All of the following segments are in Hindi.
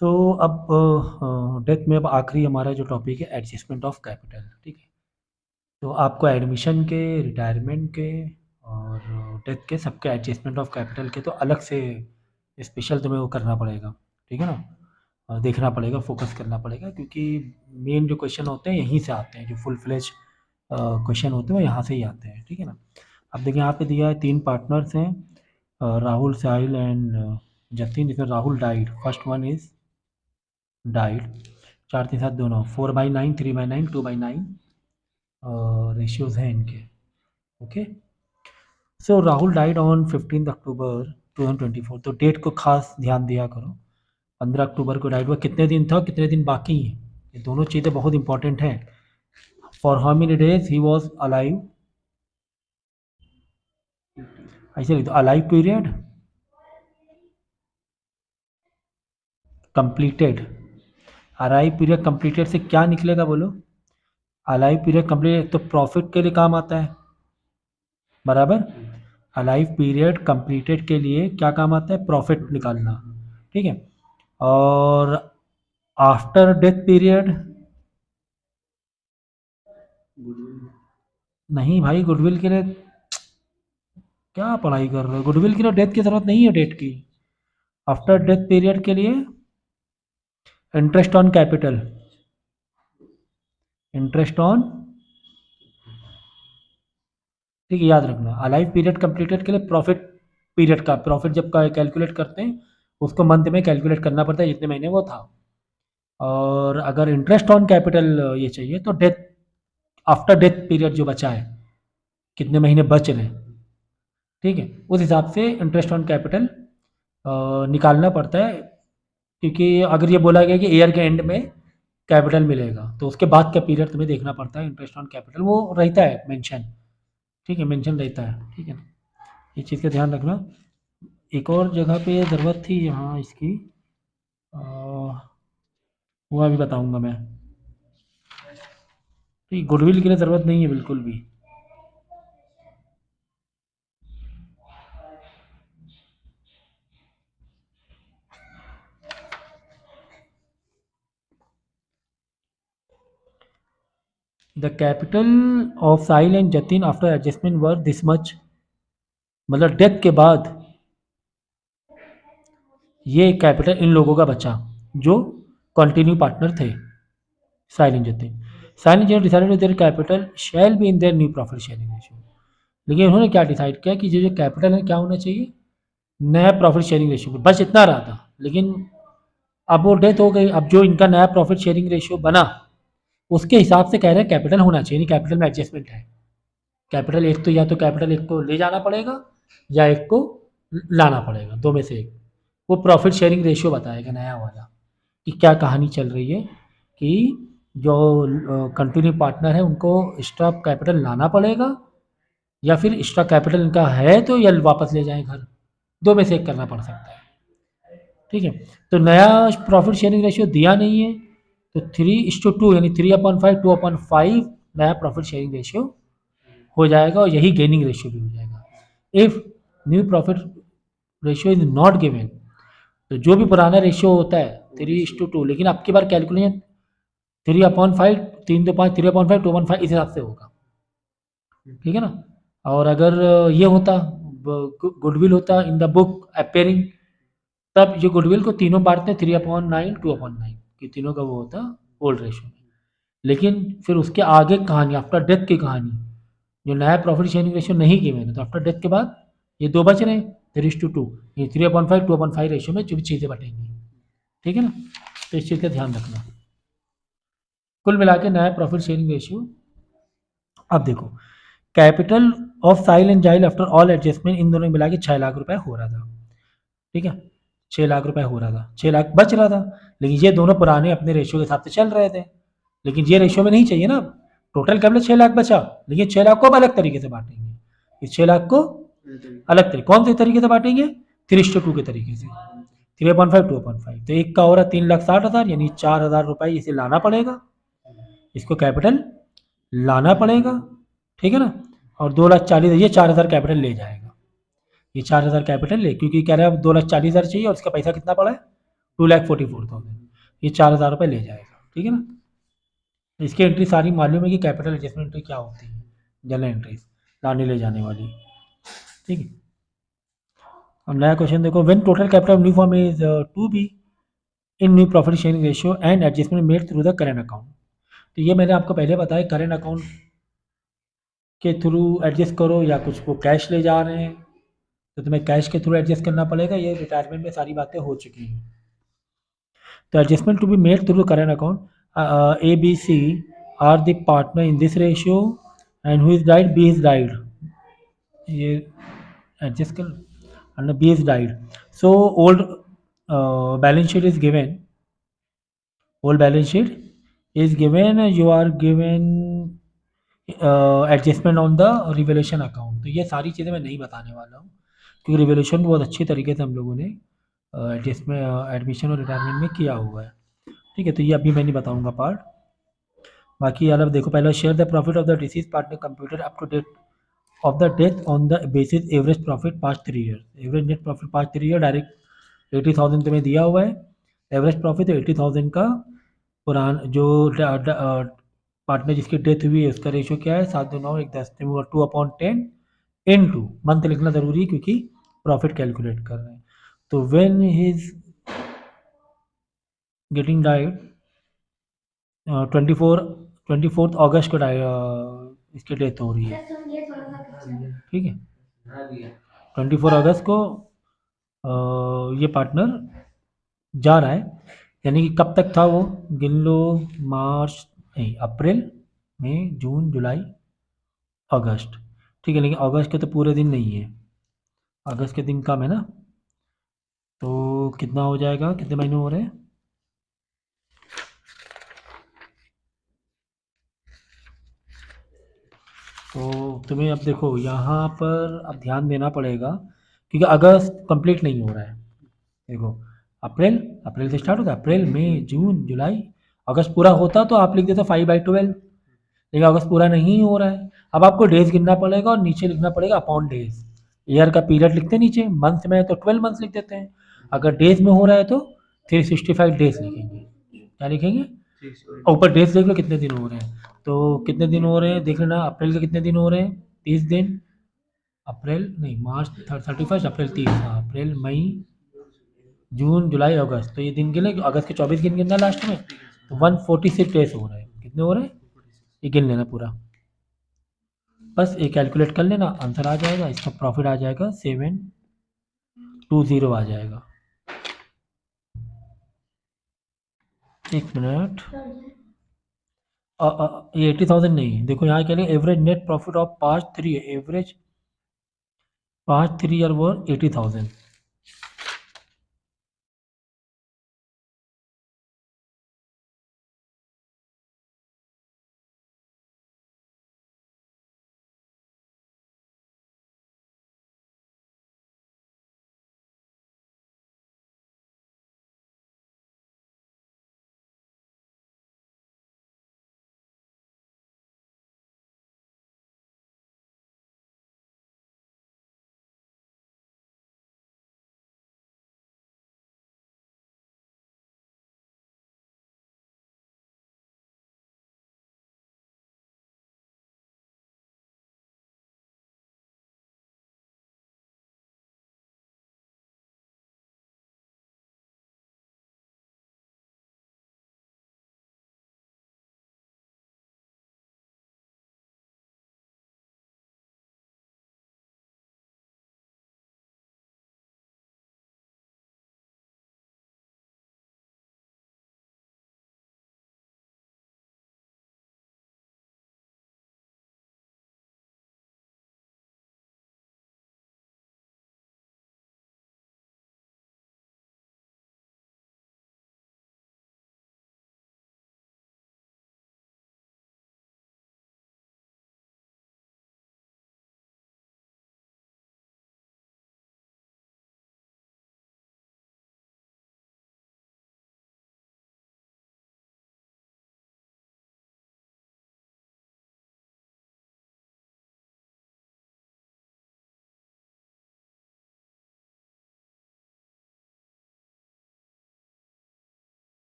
सो अब डेथ में अब आखिरी हमारा जो टॉपिक है एडजस्टमेंट ऑफ कैपिटल, ठीक है। तो आपको एडमिशन के, रिटायरमेंट के और डेथ के सबके एडजस्टमेंट ऑफ कैपिटल के तो अलग से स्पेशल तुम्हें वो करना पड़ेगा, ठीक है ना। देखना पड़ेगा, फोकस करना पड़ेगा, क्योंकि मेन जो क्वेश्चन होते हैं यहीं से आते हैं, जो फुल फ्लेज क्वेश्चन होते हैं वो यहाँ से ही आते हैं, ठीक है ना। अब देखिए यहाँ पे दिया है 3 पार्टनर्स हैं, राहुल, साहिल एंड जतिन। इसमें Rahul died, first one is died. 4 3 7 दोनों, 4/9, 3/9, 2/9 रेशियोज हैं इनके। Okay, so Rahul died on 15 अक्टूबर 2024। तो डेट को खास ध्यान दिया करो। 15 अक्टूबर को डाइड हुआ, कितने दिन था, कितने दिन बाकी हैं, ये दोनों चीज़ें बहुत इंपॉर्टेंट हैं। For how many days he was alive, ऐसे लिख दो, alive period completed. Alive period completed से क्या निकलेगा बोलो। अलाइव पीरियड कंप्लीट तो प्रॉफिट के लिए काम आता है, बराबर। अलाइव पीरियड कंप्लीटेड के लिए क्या काम आता है, प्रॉफिट निकालना, ठीक है। और आफ्टर डेथ पीरियड, नहीं भाई, गुडविल के लिए क्या पढ़ाई कर रहे हो, गुडविल के लिए डेथ की जरूरत नहीं है, डेट की। आफ्टर डेथ पीरियड के लिए interest on capital, interest on, ठीक है, याद रखना। अलाइव पीरियड कंप्लीटेड के लिए प्रॉफिट पीरियड का, प्रॉफिट जब का कैलकुलेट करते हैं उसको मंथ में कैलकुलेट करना पड़ता है, जितने महीने वो था। और अगर इंटरेस्ट ऑन कैपिटल ये चाहिए तो डेथ, आफ्टर डेथ पीरियड जो बचा है, कितने महीने बच रहे हैं, ठीक है, उस हिसाब से इंटरेस्ट ऑन कैपिटल निकालना पड़ता है। क्योंकि अगर ये बोला गया कि ईयर के एंड में कैपिटल मिलेगा तो उसके बाद का पीरियड तुम्हें देखना पड़ता है, इंटरेस्ट ऑन कैपिटल वो रहता है मेंशन, ठीक है, मेंशन रहता है, ठीक है ना। ये चीज़ का ध्यान रखना। एक और जगह पे ज़रूरत थी यहाँ इसकी, वो अभी बताऊंगा मैं। ठीक, गुडविल के लिए ज़रूरत नहीं है बिल्कुल भी। The capital of Sahil and Jatin after adjustment were this much, मतलब डेथ के बाद ये कैपिटल इन लोगों का बचा जो कंटिन्यू पार्टनर थे, Sahil and Jatin. Sahil and Jatin decided their capital shall be in their new profit sharing ratio. लेकिन उन्होंने क्या डिसाइड किया कि जो कैपिटल है क्या होना चाहिए, नया प्रॉफिट शेयरिंग रेशियो में, बस इतना रहा था। लेकिन अब वो डेथ हो गई, अब जो इनका नया प्रॉफिट शेयरिंग रेशियो बना उसके हिसाब से कह रहे हैं कैपिटल होना चाहिए, नहीं कैपिटल में एडजस्टमेंट है। कैपिटल एक तो, या तो कैपिटल एक को ले जाना पड़ेगा या एक को लाना पड़ेगा, दो में से एक। वो प्रॉफिट शेयरिंग रेशियो बताएगा नया वाला कि क्या कहानी चल रही है, कि जो कंटिन्यू पार्टनर है उनको एक्स्ट्रा कैपिटल लाना पड़ेगा या फिर एक्स्ट्रा कैपिटल इनका है तो या वापस ले जाएं घर, दो में से एक करना पड़ सकता है, ठीक है। तो नया प्रॉफिट शेयरिंग रेशियो दिया नहीं है, तो 3:2 यानी 3/5, 2/5 नया प्रॉफिट शेयरिंग रेशियो हो जाएगा, और यही गेनिंग रेशियो भी हो जाएगा। If new profit ratio is not given, तो जो भी पुराना रेशियो होता है 3:2, लेकिन आपकी बार कैलकुलेशन 3/5, 3/2 5, 3/5, 2/5 इस हिसाब से होगा, ठीक है ना। और अगर ये होता, गुडविल होता इन द बुक अपेयरिंग, तब ये गुडविल को तीनों बांटते हैं 3/9, 2/9, कि तीनों का वो होता ओल्ड रेशियो में। लेकिन फिर उसके आगे कहानी, आफ्टर डेथ की कहानी, जो नया प्रॉफिट शेयरिंग रेशियो नहीं किए मैंने, तो आफ्टर डेथ के बाद ये दो बच रहे हैं 3:2, ये 3/5, 2/5 रेशियो में जो भी चीज़ें बटेंगी, ठीक है ना। तो इस चीज़ का ध्यान रखना। कुल मिला के नया प्रॉफिट शेयरिंग रेशियो, अब देखो, कैपिटल ऑफ साहिल एंड जाहिल आफ्टर ऑल एडजस्टमेंट, इन दोनों मिला के 6 लाख रुपए हो रहा था, ठीक है। 6 लाख रुपए हो रहा था, 6 लाख बच रहा था। लेकिन ये दोनों पुराने अपने रेशियो के हिसाब से चल रहे थे, लेकिन ये रेशियो में नहीं चाहिए ना। टोटल कैपिटल 6 लाख बचा, लेकिन 6 लाख को अब अलग तरीके से बांटेंगे। इस 6 लाख को अलग तरीके, कौन से तरीके से बांटेंगे, 3:2 के तरीके से, 3/5, 2/5। तो एक का हो रहा 3,60,000, यानी 4,000 रुपये इसे लाना पड़ेगा, इसको कैपिटल लाना पड़ेगा, ठीक है ना। और 2,40,000, ये 4,000 कैपिटल ले जाएगा, ये 4,000 कैपिटल ले, क्योंकि कह रहा है अब 2,40,000 चाहिए और इसका पैसा कितना पड़ा है 2,44,000, ये 4,000 रुपये ले जाएगा, ठीक है ना। इसकी एंट्री सारी मालूम है कि कैपिटल एडजस्टमेंट एंट्री क्या होती है, जनरल एंट्रीज लाने ले जाने वाली, ठीक है। अब नया क्वेश्चन देखो, when total capital of new firm is to be in new profit sharing ratio and adjustment made through the current account. तो ये मैंने आपको पहले बताया, करेंट अकाउंट के थ्रू एडजस्ट करो या कुछ वो कैश ले जा रहे हैं तो तुम्हें कैश के थ्रू एडजस्ट करना पड़ेगा, ये रिटायरमेंट में सारी बातें हो चुकी हैं। तो adjustment to be made through the current account, A, B, C are the partner in this ratio, and who is died? B is died. ये adjust कर, and B is died. So old balance sheet is given. Old balance sheet is given. You are given adjustment on the revolution account. तो ये सारी चीज़ें मैं नहीं बताने वाला हूँ क्योंकि रिवोल्यूशन बहुत अच्छी तरीके से हम लोगों ने एडजस्टमेंट एडमिशन और रिटायरमेंट में किया हुआ है, ठीक है। तो ये अभी मैं नहीं बताऊंगा पार्ट। बाकी अलग देखो, पहले share the profit of the deceased partner computed up to date of the death on the basis average profit past 3 year. Average net profit past 3 year direct 80,000 तुम्हें दिया हुआ है। एवरेज प्रॉफिट 80,000 का पुरान जो पार्टनर जिसकी डेथ हुई है उसका रेशियो क्या है, 7, 2, 9, 1, 10, 2/10 इन टू मंथ लिखना जरूरी है क्योंकि प्रॉफिट कैलकुलेट कर रहे हैं। तो when he is getting died 24 अगस्त को इसकी डेथ हो रही है, ठीक है। 24 अगस्त को ये पार्टनर जा रहा है, यानी कि कब तक था वो गिन लो, मार्च नहीं, अप्रैल, मई, जून, जुलाई, अगस्त, ठीक है। लेकिन अगस्त के तो पूरे दिन नहीं है, अगस्त के दिन कम है ना, तो कितना हो जाएगा, कितने महीने हो रहे हैं, तो तुम्हें अब देखो यहाँ पर अब ध्यान देना पड़ेगा क्योंकि अगस्त कंप्लीट नहीं हो रहा है। देखो अप्रैल, अप्रैल से स्टार्ट होता है, अप्रैल, मई, जून, जुलाई, अगस्त पूरा होता तो आप लिख देते 5/12, लेकिन अगस्त पूरा नहीं हो रहा है। अब आपको डेज गिनना पड़ेगा और नीचे लिखना पड़ेगा अपॉन डेज। ईयर का पीरियड लिखते हैं नीचे, मंथ में है तो 12 मंथ्स लिख देते हैं, अगर डेज में हो रहा है तो 365 डेज लिखेंगे। क्या लिखेंगे, ऊपर डेज देख लो कितने दिन हो रहे हैं, तो कितने दिन हो रहे हैं देख लेना। अप्रैल के कितने दिन हो रहे हैं, 30 दिन। अप्रैल नहीं, मार्च 31, अप्रैल 30, हाँ, अप्रैल, मई, जून, जुलाई, अगस्त, तो ये दिन गिने, अगस्त के 24 दिन गिनना लास्ट में, तो 146 डेज हो रहे हैं। कितने हो रहे हैं ये गिन लेना पूरा, बस ये कैलकुलेट कर लेना, आंसर आ जाएगा, इसका प्रॉफिट आ जाएगा 720 आ जाएगा। एक मिनट, ये 80,000 नहीं, देखो यहाँ क्या लिखा, average net profit of past 3, average past 3 year वो 80,000।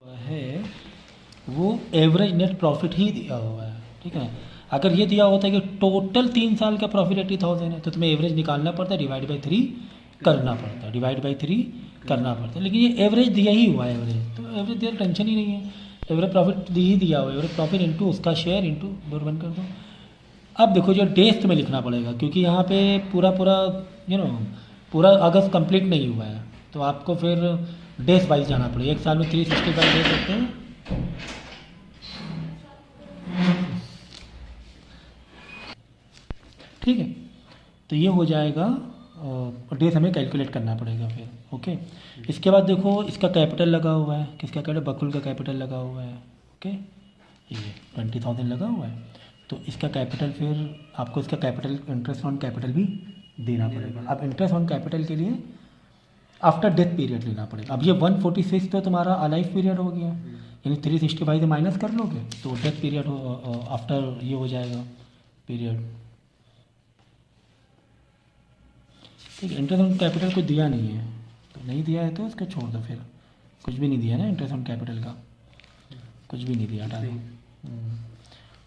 है वो एवरेज नेट प्रॉफिट ही दिया हुआ है, ठीक है। अगर ये दिया होता है कि टोटल 3 साल का प्रॉफिट 80,000 है तो तुम्हें एवरेज निकालना पड़ता है, डिवाइड बाई 3 करना पड़ता है, डिवाइड बाई 3 करना पड़ता है। लेकिन ये एवरेज दिया ही हुआ है, एवरेज तो एवरेज दिया टेंशन ही नहीं है, एवरेज प्रॉफिट ही दिया हुआ है, एवरेज प्रॉफिट इंटू उसका शेयर इंटू दो बंद कर दो। अब देखो जो डेज तुम्हें लिखना पड़ेगा, क्योंकि यहाँ पे पूरा पूरा पूरा अगस्त कंप्लीट नहीं हुआ है, तो आपको फिर डेज वाइज जाना पड़ेगा। एक साल में 365 डेज होते हैं, ठीक है। तो ये हो जाएगा, डेज हमें कैलकुलेट करना पड़ेगा फिर, ओके। इसके बाद देखो इसका कैपिटल लगा हुआ है, किसका कैपिटल, बकुल का कैपिटल लगा हुआ है, ओके। ये 20,000 लगा हुआ है, तो इसका कैपिटल फिर आपको इसका कैपिटल इंटरेस्ट ऑन कैपिटल भी देना पड़ेगा। अब इंटरेस्ट ऑन कैपिटल के लिए आफ्टर डेथ पीरियड लेना पड़ेगा। अब ये 146 तो तुम्हारा अलाइव पीरियड हो गया, यानी 365 से माइनस कर लोगे तो डेथ पीरियड आफ्टर ये हो जाएगा पीरियड, ठीक है। इंटरेस्ट ऑन कैपिटल कुछ दिया नहीं है, तो नहीं दिया है तो इसको छोड़ दो, फिर कुछ भी नहीं दिया ना इंटरेस्ट ऑन कैपिटल का, कुछ भी नहीं दिया, हटा दो,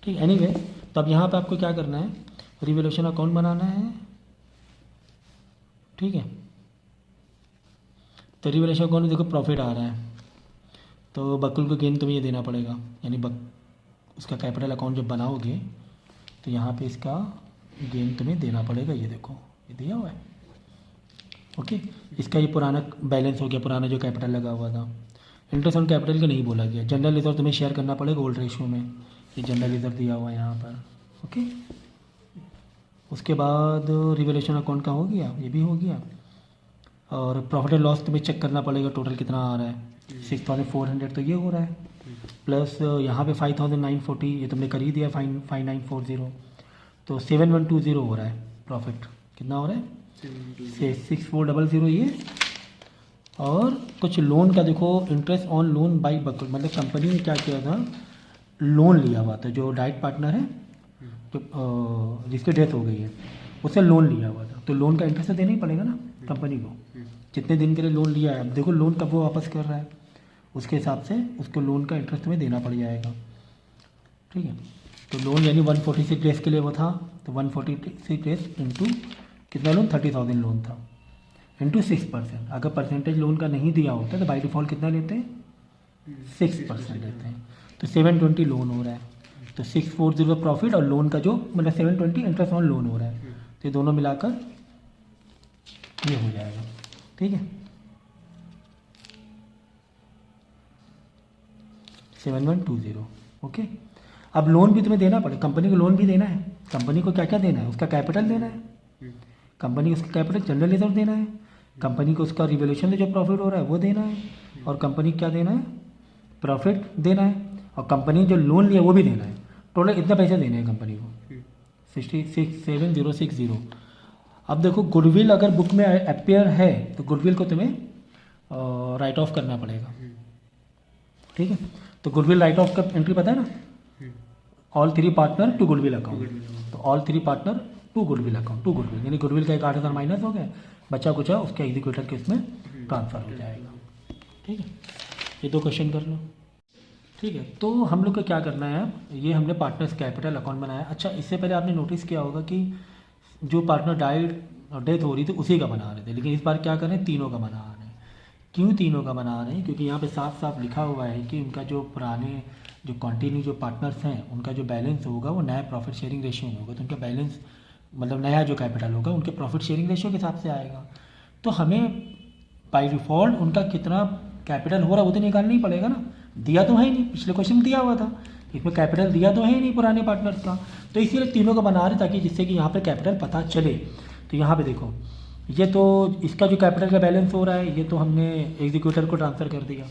ठीक। एनीवे तो अब यहाँ पे आपको क्या करना है, रिवैल्यूएशन अकाउंट बनाना है, ठीक है। तो रिवैल्यूएशन अकाउंट में देखो प्रॉफिट आ रहा है, तो बकुल को गेन तुम्हें ये देना पड़ेगा, यानी उसका कैपिटल अकाउंट जब बनाओगे तो यहाँ पे इसका गेन तुम्हें देना पड़ेगा, ये देखो ये दिया हुआ है, ओके। इसका ये पुराना बैलेंस हो गया, पुराना जो कैपिटल लगा हुआ था। इंटरेस्ट ऑन कैपिटल का नहीं बोला गया। जनरल रिजर्व तुम्हें शेयर करना पड़ेगा ओल्ड रेशियो में, ये जनरल रिजर्व दिया हुआ है यहाँ पर, ओके। उसके बाद रिवैल्यूएशन अकाउंट का हो गया, ये भी हो गया। और प्रॉफिट एंड लॉस तुम्हें चेक करना पड़ेगा टोटल कितना आ रहा है, 6,400 तो ये हो रहा है, प्लस यहाँ पे 5,940 ये तुमने कर ही दिया, 5940, तो 7120 हो रहा है प्रॉफिट। कितना हो रहा है, 6400 ये। और कुछ लोन का देखो, इंटरेस्ट ऑन लोन बाई बकुल, मतलब कंपनी ने क्या किया था, लोन लिया हुआ था, जो डाइट पार्टनर है तो जिसकी डेथ हो गई है उससे लोन लिया हुआ था, तो लोन का इंटरेस्ट तो देना ही पड़ेगा ना कंपनी को, जितने दिन के लिए लोन लिया है। अब देखो लोन कब वो वापस कर रहा है, उसके हिसाब से उसको लोन का इंटरेस्ट में देना पड़ जाएगा, ठीक है। तो लोन यानी 146 डेज के लिए वो था, तो 146 डेज इंटू कितना लोन, 30,000 लोन था, इंटू 6%। अगर परसेंटेज लोन का नहीं दिया होता तो बाई डिफ़ॉल्ट कितना लेते हैं, 6% लेते हैं, तो 720 लोन हो रहा है, तो 640 प्रॉफिट और लोन का जो मतलब 720 इंटरेस्ट ऑन लोन हो रहा है, तो ये दोनों मिलाकर ये हो जाएगा, ठीक है, 7120, ओके। अब लोन भी तुम्हें देना पड़ेगा, कंपनी को लोन भी देना है। कंपनी को क्या क्या देना है, उसका कैपिटल देना है, कंपनी को उसका कैपिटल जनरल रिजर्व देना है, कंपनी को उसका रिवैल्यूएशन से जो प्रॉफिट हो रहा है वो देना है, और कंपनी को क्या देना है, प्रॉफिट देना है, और कंपनी जो लोन लिया वो भी देना है। टोटल कितने पैसे देने हैं कंपनी को, 66,760। अब देखो गुडविल अगर बुक में अपेयर है तो गुडविल को तुम्हें राइट ऑफ करना पड़ेगा, ठीक है। तो गुडविल राइट ऑफ का एंट्री पता है ना, all 3 partner to goodwill account, तो all 3 partner to goodwill account, to goodwill यानी गुडविल का एक 8,000 माइनस हो गया, बचा कुछ उसके एग्जीक्यूटर के इसमें ट्रांसफर हो जाएगा, ठीक है। ये 2 क्वेश्चन कर लो, ठीक है। तो हम लोग को क्या करना है, ये हमने पार्टनर्स कैपिटल अकाउंट बनाया। अच्छा, इससे पहले आपने नोटिस किया होगा कि जो पार्टनर डाइड और डेथ हो रही थी उसी का बना रहे थे, लेकिन इस बार क्या कर रहे हैं, तीनों का बना रहे हैं। क्यों तीनों का बना रहे हैं, क्योंकि यहाँ पे साफ साफ लिखा हुआ है कि उनका जो पुराने जो कंटिन्यू जो पार्टनर्स हैं उनका जो बैलेंस होगा वो नया प्रॉफिट शेयरिंग रेशियो में होगा, तो उनका बैलेंस मतलब नया जो कैपिटल होगा उनके प्रॉफिट शेयरिंग रेशियो के हिसाब से आएगा। तो हमें बाई डिफ़ॉल्ट उनका कितना कैपिटल हो रहा है वो तो निकालना ही पड़ेगा ना, दिया तो है ही नहीं, पिछले क्वेश्चन में दिया हुआ था, इसमें कैपिटल दिया तो है ही नहीं पुराने पार्टनर्स का, तो इसीलिए तीनों को बना रहे ताकि जिससे कि यहाँ पे कैपिटल पता चले। तो यहाँ पे देखो ये तो इसका जो कैपिटल का बैलेंस हो रहा है ये तो हमने एग्जीक्यूटर को ट्रांसफ़र कर दिया।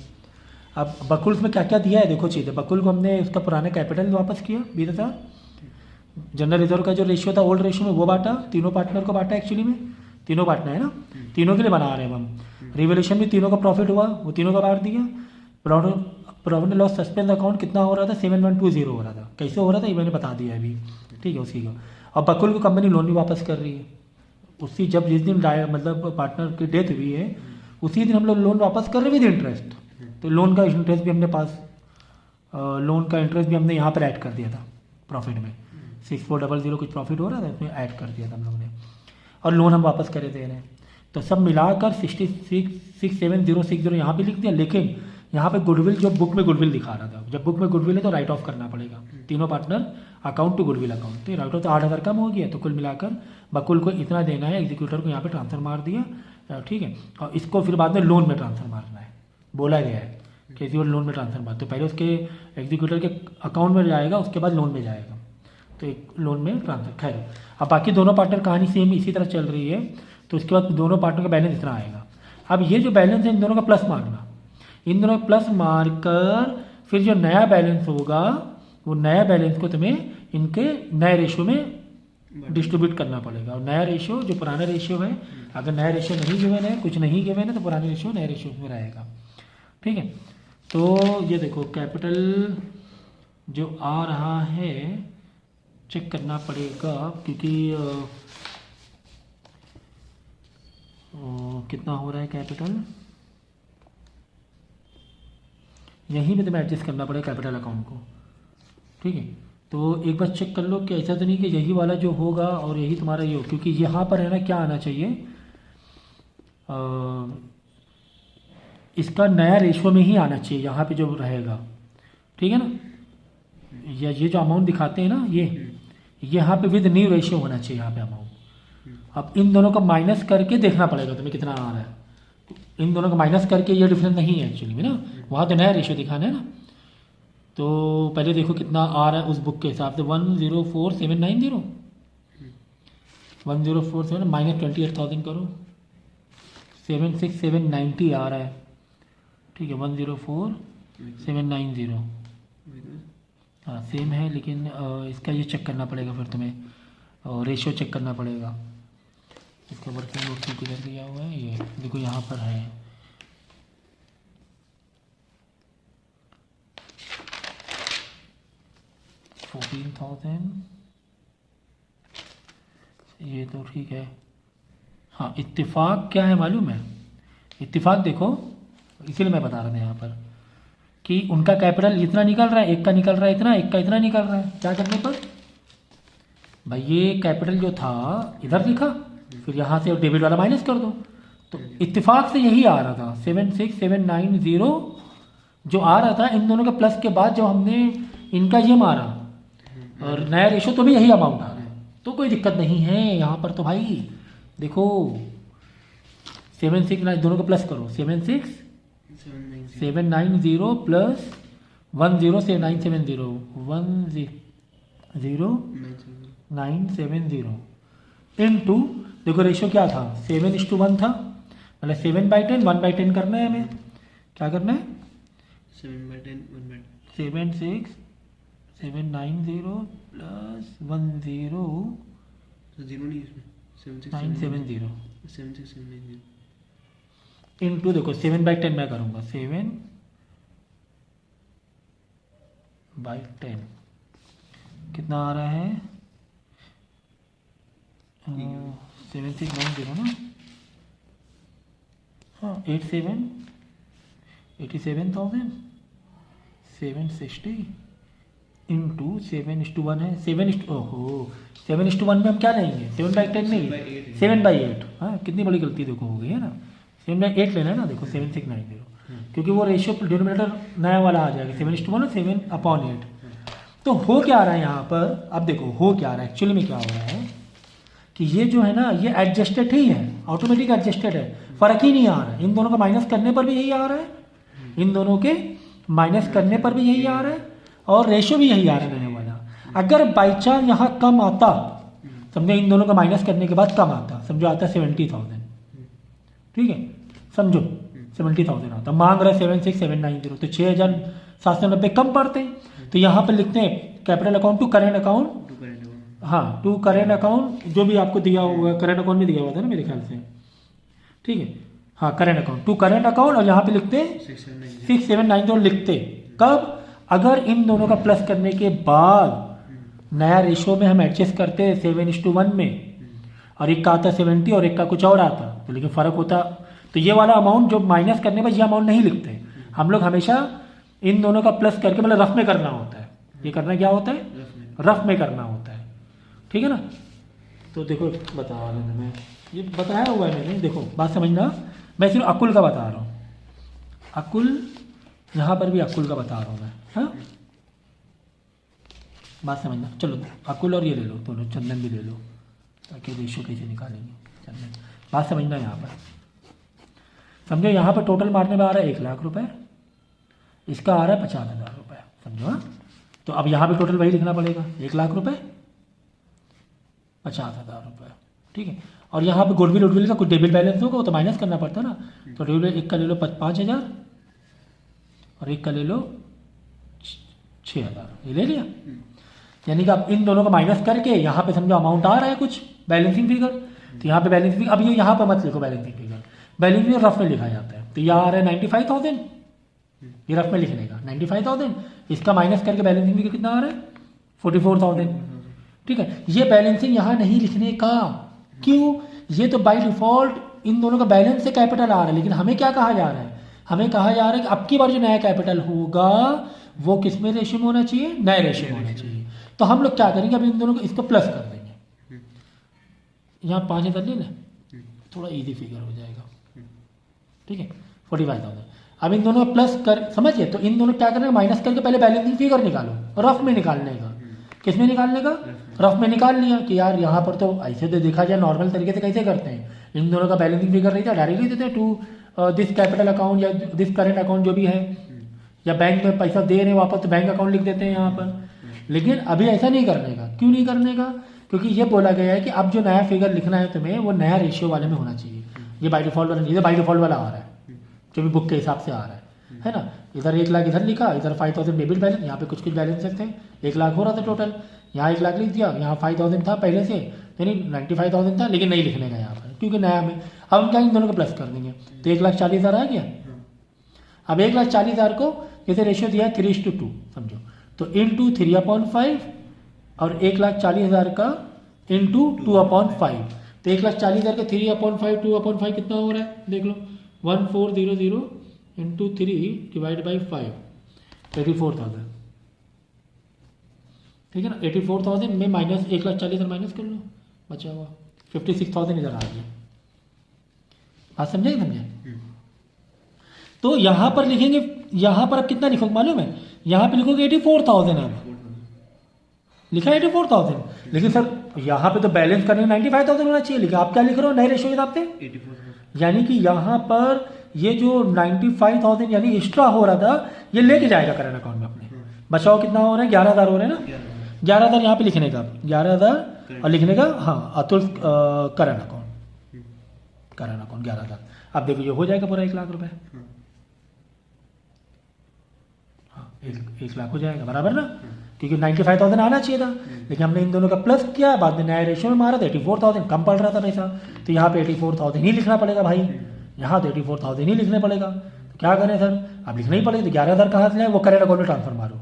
अब बकुल्स में क्या क्या दिया है देखो चीज़ें, बकुल को हमने उसका पुराना कैपिटल वापस किया 20,000, जनरल रिजर्व का जो रेशियो था ओल्ड रेशियो में वो बांटा, तीनों पार्टनर को बांटा, एक्चुअली में तीनों पार्टनर है ना, तीनों के लिए बना रहे हैं हम। रिवैल्यूएशन में तीनों का प्रॉफिट हुआ वो तीनों का बांट दिया। प्रॉफिट लॉस सस्पेंस अकाउंट कितना हो रहा था, 7120 हो रहा था, कैसे हो रहा था ये मैंने बता दिया अभी, ठीक है उसी का। और बकुल को कंपनी लोन भी वापस कर रही है, उसी जब जिस दिन मतलब पार्टनर की डेथ हुई है उसी दिन हम लोग लोन वापस कर रहे विद इंटरेस्ट, तो लोन का इंटरेस्ट भी हमने लोन का इंटरेस्ट भी हमने यहाँ पर ऐड कर दिया था प्रॉफिट में। 6400 कुछ प्रॉफिट हो रहा था, उसमें ऐड कर दिया था हम लोगों ने, और लोन हम वापस करे दे रहे हैं। तो सब मिलाकर 667060 यहाँ पे लिख दिया। लेकिन यहाँ पे गुडविल, जो बुक में गुडविल दिखा रहा था, जब बुक में गुडविल है तो राइट ऑफ करना पड़ेगा, तीनों partner account to goodwill account. तो राइट ऑफ तो 8000 कम हो गया, तो कुल मिलाकर बकुल को इतना देना है, एग्जीक्यूटर को यहाँ पे ट्रांसफर मार दिया, ठीक है। और इसको फिर बाद में लोन में ट्रांसफर मारना है, बोला गया है कि इसी लोन में ट्रांसफर मार। तो पहले उसके एग्जीक्यूटर के अकाउंट में जाएगा, उसके बाद लोन में जाएगा, तो एक लोन में ट्रांसफर। खैर, अब बाकी दोनों पार्टनर कहानी सेम इसी तरह चल रही है। तो उसके बाद दोनों पार्टनर का बैलेंस इतना आएगा। अब ये जो बैलेंस है इन दोनों का प्लस मारना, इन दोनों प्लस मारकर फिर जो नया बैलेंस होगा वो नया बैलेंस को तुम्हें इनके नए रेशियो में डिस्ट्रीब्यूट करना पड़ेगा। और नया रेशियो जो पुराना रेशियो है, अगर नया रेशियो नहीं गिवन है, कुछ नहीं गिवन है, तो पुराने रेशियो नए रेशियो में रहेगा, ठीक है। तो ये देखो कैपिटल जो आ रहा है चेक करना पड़ेगा, क्योंकि कितना हो रहा है कैपिटल, यहीं पे तुम्हें एडजस्ट करना पड़ेगा कैपिटल अकाउंट को, ठीक है। तो एक बार चेक कर लो कि ऐसा तो नहीं कि यही वाला जो होगा और यही तुम्हारा ये हो, क्योंकि यहाँ पर है ना क्या आना चाहिए, इसका नया रेशियो में ही आना चाहिए यहाँ पे जो रहेगा, ठीक है ना। ये जो अमाउंट दिखाते हैं ना, ये यहाँ पे विद न्यू रेशियो होना चाहिए यहाँ पे अमाउंट। अब इन दोनों का माइनस करके देखना पड़ेगा तुम्हें कितना आ रहा है, इन दोनों का माइनस करके ये डिफरेंस नहीं है एक्चुअली में ना, वहाँ तो नया रेशियो दिखाना है ना। तो पहले देखो कितना आ रहा है उस बुक के हिसाब से, 104790, 1047 माइनस 28,000 करो, 76790 आ रहा है, ठीक है। 104790 हाँ सेम है, लेकिन इसका ये चेक करना पड़ेगा फिर तुम्हें, रेशियो चेक करना पड़ेगा। इसका वर्किंग नोट किधर दिया हुआ है, ये देखो यहाँ पर है, ये तो ठीक है। हाँ इत्तेफाक क्या है मालूम है, इत्तेफाक देखो, इसीलिए मैं बता रहा था यहाँ पर कि उनका कैपिटल इतना निकल रहा है, एक का निकल रहा है इतना, एक का इतना निकल रहा है। क्या करने पर भाई, ये कैपिटल जो था इधर लिखा, फिर यहाँ से डेबिट वाला माइनस कर दो। तो इत्तेफाक से यही आ रहा था 76790 जो आ रहा था, इन दोनों के प्लस के बाद जो हमने इनका ये मारा और नया रेशो तो भी यही अमाउंट आ रहा है, तो कोई दिक्कत नहीं है यहाँ पर। तो भाई देखो 769 दोनों को प्लस करो, 76790 प्लस 100970 100970 इनटू, देखो रेशियो क्या था 7:1 था, मतलब 7/10 1/10 करना है हमें। क्या करना है 7/10 1/10 76790 प्लस 10 तो जीरो नहीं इसमें 970 76790 इनटू, देखो 7/10 मैं करूँगा, 7/10 कितना आ रहा है 7690 ना, हाँ 87,000 760 इंटू 7:1 है, 7:1 में हम क्या लेंगे 7/10 नहीं 7/8। हाँ कितनी बड़ी गलती देखो हो गई है ना, 7/8 लेना है ना, देखो 7690 क्योंकि वो रेशियो डिनोमिनेटर नया वाला आ जाएगा 7:1 और 7/8। तो हो क्या रहा है यहाँ पर, अब देखो हो क्या रहा है एक्चुअली में, क्या हो रहा है कि ये जो है ना ये एडजस्टेड ही है, ऑटोमेटिक एडजस्टेड है, फर्क ही नहीं आ रहा है। इन दोनों का माइनस करने पर भी यही आ रहा है, इन दोनों के माइनस करने पर भी यही आ रहा है, और रेशियो भी यही आ रहा है नया वाला। अगर बाई चांस यहाँ कम आता, समझो इन दोनों का माइनस करने के बाद कम आता, समझो आता 70,000, ठीक है, समझो 70,000 आता, मांग रहा है 76790, तो 6,790 कम पड़ते हैं। तो यहाँ पर लिखते हैं capital account to current account, हाँ टू करेंट अकाउंट, जो भी आपको दिया हुआ करेंट अकाउंट में दिया हुआ था ना मेरे ख्याल से, ठीक है, हाँ current account to current account, और यहाँ पे लिखते 6790 लिखते कब, अगर इन दोनों का प्लस करने के बाद नया रेशियो में हम एडजस्ट करते 7:1 में, और एक का आता 70 और एक का कुछ और आता, तो लेकिन फ़र्क होता, तो ये वाला अमाउंट जो माइनस करने पर ये अमाउंट नहीं लिखते, हम लोग हमेशा इन दोनों का प्लस करके मतलब रफ में करना होता है। ये करना क्या होता है? रफ में करना होता है, ठीक है ना। तो देखो बता रहा हूँ मैं, ये बताया हुआ है मैंने, देखो बात समझना। मैं सिर्फ अकुल का बता रहा हूँ, अकुल, यहाँ पर भी अकुल का बता रहा हूँ मैं, हाँ बात समझना। चलो अकुल और ये ले लो दोनों, चंदन भी ले लो, ताकि रेशो कैसे निकालेंगे चंदन। बात समझना यहाँ पर, समझो यहाँ पर टोटल मारने में आ रहा है 1 लाख रुपए, इसका आ रहा है 50,000 रुपये, समझो हाँ। तो अब यहाँ पे टोटल वही लिखना पड़ेगा, 1 लाख रुपए 50,000 रुपये, ठीक है। और यहाँ पे गुडविल उडविल का कुछ डेबिट बैलेंस होगा, वो तो माइनस करना पड़ता है ना। तो डेबिट एक का ले लो 5,000 और एक का ले लो 6,000, ये ले लिया। यानी कि अब इन दोनों को माइनस करके यहाँ पे समझो अमाउंट आ रहा है कुछ बैलेंसिंग फिगर। तो यहाँ पे बैलेंसिंग फिगर, अब ये यहाँ पर मत लिखो balancing figure, balancing figure rough में लिखा जाता है। तो यहाँ आ रहा है 95,000, ये रफ में लिखने का 95,000, इसका माइनस करके बैलेंसिंग फिगर कितना आ रहा है 44,000, ठीक है। ये बैलेंसिंग यहाँ नहीं लिखने का, क्यों? ये तो बाय डिफॉल्ट इन दोनों का बैलेंस से कैपिटल आ रहा है, लेकिन हमें क्या कहा जा रहा है? हमें कहा जा रहा है कि अब की बार जो नया कैपिटल होगा वो किस में रेशियो में होना चाहिए? नए रेशियो में होना चाहिए। तो हम लोग क्या करेंगे, अभी इन दोनों को इसको प्लस कर देंगे। यहाँ 5,000 ले लें, थोड़ा इजी फिगर हो जाएगा, ठीक है 45,000। अब इन दोनों को प्लस कर, समझिए, तो इन दोनों क्या करना है, माइनस करके पहले बैलेंसिंग फिगर निकालो, रफ में निकालने का। किस में निकालने का? रफ में निकाल लिया कि यार यहाँ पर तो ऐसे तो देखा जाए नॉर्मल तरीके से कैसे करते हैं, इन दोनों का बैलेंसिंग फिगर नहीं था, डायरेक्टली देते हैं टू दिस कैपिटल अकाउंट या दिस करेंट अकाउंट जो भी है, या बैंक में पैसा दे रहे हैं वापस तो बैंक अकाउंट लिख देते हैं यहाँ पर। लेकिन अभी ऐसा नहीं करने का, क्यों नहीं करने का? क्योंकि ये बोला गया है कि अब जो नया फिगर लिखना है तुम्हें वो नया रेशियो वाले में होना चाहिए। ये बाय डिफॉल्ट वाला नहीं, ये बाय डिफॉल्ट वाला आ रहा है जो भी बुक के हिसाब से आ रहा है ना। इधर 1 लाख इधर लिखा, इधर 5,000 डेबिट बैलेंस, यहाँ पे कुछ कुछ बैलेंस रखते हैं, 1 लाख हो रहा था टोटल, यहाँ 1 लाख लिख दिया, यहाँ 5,000 था पहले से, यानी 95,000 था, लेकिन नहीं लिखने का यहाँ पर क्योंकि नया में। अब हम क्या इन दोनों को प्लस कर देंगे, तो 1,40,000 आ गया। अब 1,40,000 को जैसे रेशियो दिया है 3:2 समझो, तो इंटू 3/5 और 1,40,000 का इंटू 2/5। तो 1,40,000 का 3/5 2/5 कितना हो रहा है देख लो, 1400 इंटू 3 डिवाइड बाई 5, 84,000, ठीक है ना। 84,000 में माइनस 1,40,000 माइनस कर लो, बचा हुआ 56,000 इधर आ गया। बात समझे? तो यहाँ पर लिखेंगे, यहाँ पर अब कितना लिखोगे मालूम है? यहाँ पे लिखोगे 84,000, अब लिखा 84,000, लेकिन सर यहाँ पे तो बैलेंस करने में 95,000 होना चाहिए, लेकिन आप क्या लिख रहे हो नए रेशियो के हिसाब से? 84,000। यानी कि यहाँ पर ये जो 95,000 यानी एक्स्ट्रा हो रहा था ये लेके जाएगा करंट अकाउंट में अपने। बचाओ कितना हो रहा है? 11,000 हो रहे हैं ना। 11,000 यहाँ पे लिखने का, 11,000 और लिखने का, हाँ Atul current account, current account 11,000। अब देखो ये हो जाएगा पूरा 1 लाख रुपए, 1 लाख हो जाएगा बराबर ना, क्योंकि 95,000 आना चाहिए था, लेकिन हमने इन दोनों का प्लस किया, बाद में नया रेशियो में मारा था 84,000, कम पड़ रहा था पैसा, तो यहाँ पे 84,000 ही लिखना पड़ेगा भाई, यहाँ तो 84,000 ही लिखने पड़ेगा। तो क्या करें सर, अब लिखना ही पड़ेगा, तो 11,000 कहाँ से लाए, वो करेंट अकाउंट में ट्रांसफर मारो,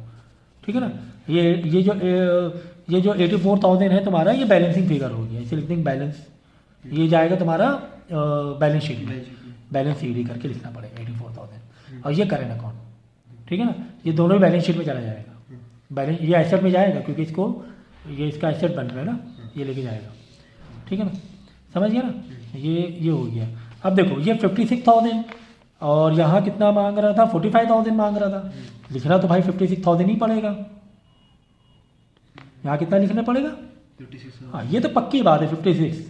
ठीक है ना। ये जो 84,000 है तुम्हारा, ये बैलेंसिंग फिगर हो गया, इसे लिख देंगे बैलेंस, ये जाएगा तुम्हारा बैलेंस शीट में, बैलेंस शीट ही करके लिखना पड़ेगा 84,000, और ये करेंट अकाउंट, ठीक है ना। ये दोनों ही बैलेंस शीट में चला जाएगा, बैलेंस ये एसेट में जाएगा क्योंकि इसको ये इसका एसेट बन रहा है ना, ये लेके जाएगा, ठीक है ना, समझ गया ना। ये हो गया। अब देखो ये 56,000 और यहाँ कितना मांग रहा था, 45,000 मांग रहा था, लिखना तो भाई 56,000 ही पड़ेगा, यहाँ कितना लिखना पड़ेगा 56। हाँ ये तो पक्की बात है 56।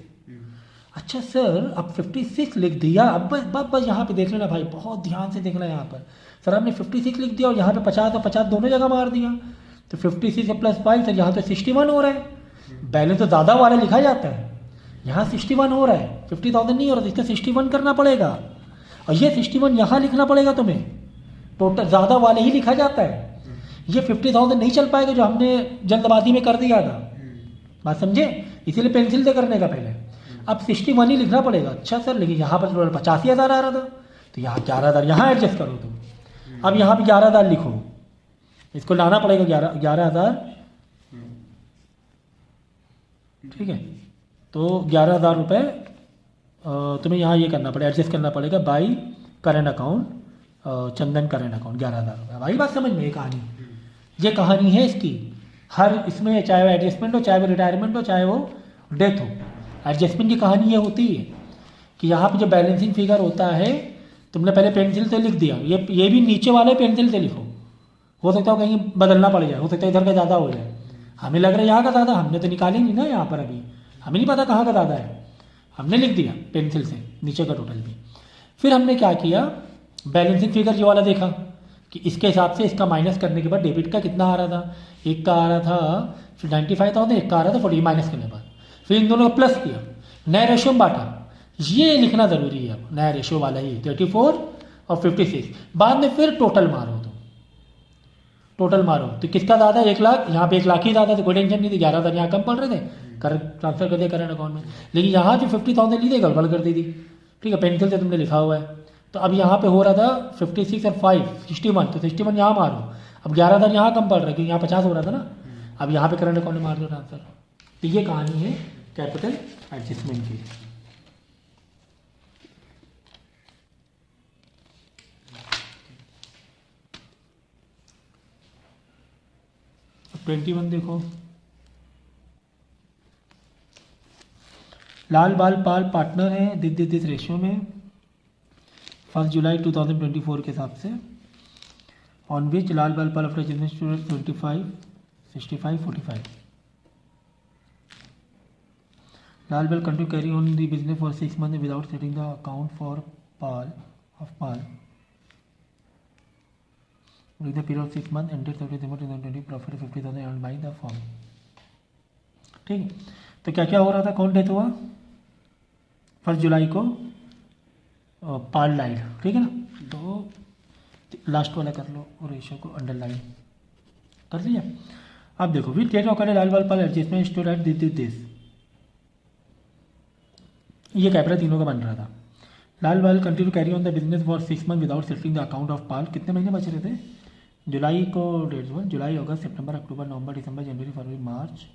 अच्छा सर अब 56 लिख दिया, अब बस यहाँ पे देख लेना भाई, बहुत ध्यान से देखना यहाँ पर। सर आपने 56 लिख दिया और यहाँ पे 50 और 50 दोनों जगह मार दिया, तो 56 प्लस 5 सर यहाँ तो 61 हो रहा है, बैलेंस तो ज़्यादा वाला लिखा जाता है, यहाँ 61 हो रहा है, 50,000 नहीं हो रहा, तो इसका 61 करना पड़ेगा, और ये 61 यहाँ लिखना पड़ेगा तुम्हें, टोटल ज़्यादा वाले ही लिखा जाता है, ये 50,000 नहीं चल पाएगा जो हमने जल्दबाजी में कर दिया था, बात समझे, इसीलिए पेंसिल से करने का पहले। अब 61 ही लिखना पड़ेगा। अच्छा सर लेकिन यहाँ पर 85,000 आ रहा था, तो यहाँ 11,000 यहाँ एडजस्ट करो तुम, अब यहाँ पे 11,000 लिखो, इसको लाना पड़ेगा 11,000, ठीक है, तो 11,000 रुपये तुम्हें यहाँ ये करना पड़ेगा, एडजस्ट करना पड़ेगा by current account Chandan current account 11,000 रुपये। भाई बात समझ में, ये कहानी, ये कहानी है इसकी। हर इसमें चाहे वो एडजस्टमेंट हो, चाहे वो रिटायरमेंट हो, चाहे वो डेथ हो, एडजस्टमेंट की कहानी ये होती है कि यहाँ पे जो बैलेंसिंग फिगर होता है, तुमने पहले पेंसिल से लिख दिया, ये भी नीचे वाले पेंसिल से लिखो, हो सकता है कहीं बदलना पड़ जाए, हो सकता है इधर का ज़्यादा हो जाए। हमें लग रहा है यहाँ का ज़्यादा, हमने तो निकाली नहीं ना यहाँ पर, अभी हमें नहीं पता कहाँ का ज़्यादा है, हमने लिख दिया पेंसिल से नीचे का टोटल भी। फिर हमने क्या किया, बैलेंसिंग फिगर ये वाला देखा कि इसके हिसाब से इसका माइनस करने के बाद डेबिट का कितना आ रहा था, एक का आ रहा था फिर 95,000, एक का आ रहा था 40, माइनस करने के बाद फिर इन दोनों का प्लस किया, नए रेशियो में बांटा। ये लिखना ज़रूरी है, अब नया रेशियो वाला ही 34 और 56। बाद में फिर टोटल मारो, तो टोटल मारो तो किसका ज़्यादा है, 1 लाख, यहाँ पे 1 लाख ही ज़्यादा, तो कोई टेंशन नहीं थी, 11,000 यहाँ कम पड़ रहे थे, कर ट्रांसफर कर दिया करंट अकाउंट में। लेकिन यहाँ जो 50,000 ली थी गड़बड़ कर दी थी, ठीक है, पेंसिल से तुमने लिखा हुआ है। तो अब यहाँ पे हो रहा था 56 और 5 61, तो 61 यहाँ मारो। अब 11,000 यहाँ कम पड़ रहा है क्योंकि यहाँ 50 हो रहा था ना, अब यहाँ पे करंट अकाउंट में मार दो ट्रांसफर। तो ये कहानी है कैपिटल एडजस्टमेंट की। अब 21 देखो, लाल बाल पाल पार्टनर है दिस रेशियो में 1 जुलाई 2024 के हिसाब से, on which Lal Bal Pal after adjustment 25 65 45। Lal Bal continue carry on the business for 6 months without setting the account for Pal of Pal with the period of 6 months ended 30 December 2020, profit 50,000 earned by the firm. ठीक है, तो क्या क्या हो रहा था, कौन डेथ हुआ 1 जुलाई को, पाल लाइड, ठीक है ना। तो लास्ट वाला कर लो और रेशियो को अंडरलाइन कर लिया। अब देखो with date of Lal Bal Pal adjustment store at this, ये कैपिटल तीनों का बन रहा था। Lal Bal continue carry on the business for 6 months without settling the account of Pal, कितने महीने बच रहे थे, जुलाई को डेट हुआ, जुलाई अगस्त सितंबर अक्टूबर नवंबर दिसंबर जनवरी फरवरी मार्च,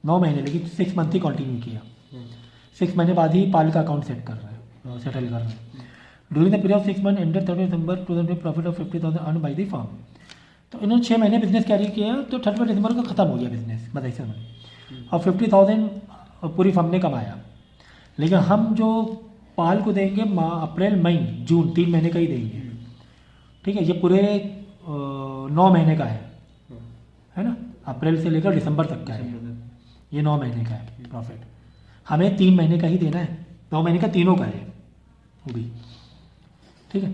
9 महीने, लेकिन 6 month ही कंटिन्यू किया, 6 महीने बाद ही पाल का अकाउंट सेट कर रहे हैं, सेटल कर रहे हैं। During the period of 6 months ended 30 December 2020, profit of 50,000 earn by the firm. तो इन्होंने 6 महीने बिजनेस कैरी किया, तो 31 दिसंबर को खत्म हो गया बिजनेस, बताइए सर, और 50,000 पूरी फर्म ने कमाया। लेकिन हम जो पाल को देंगे अप्रैल मई जून 3 महीने का ही देंगे, ठीक है, ये पूरे 9 महीने का है ना, अप्रैल से लेकर दिसंबर तक का है, ये 9 महीने का है प्रॉफिट, हमें 3 महीने का ही देना है, 9 महीने का तीनों का है वो भी, ठीक है।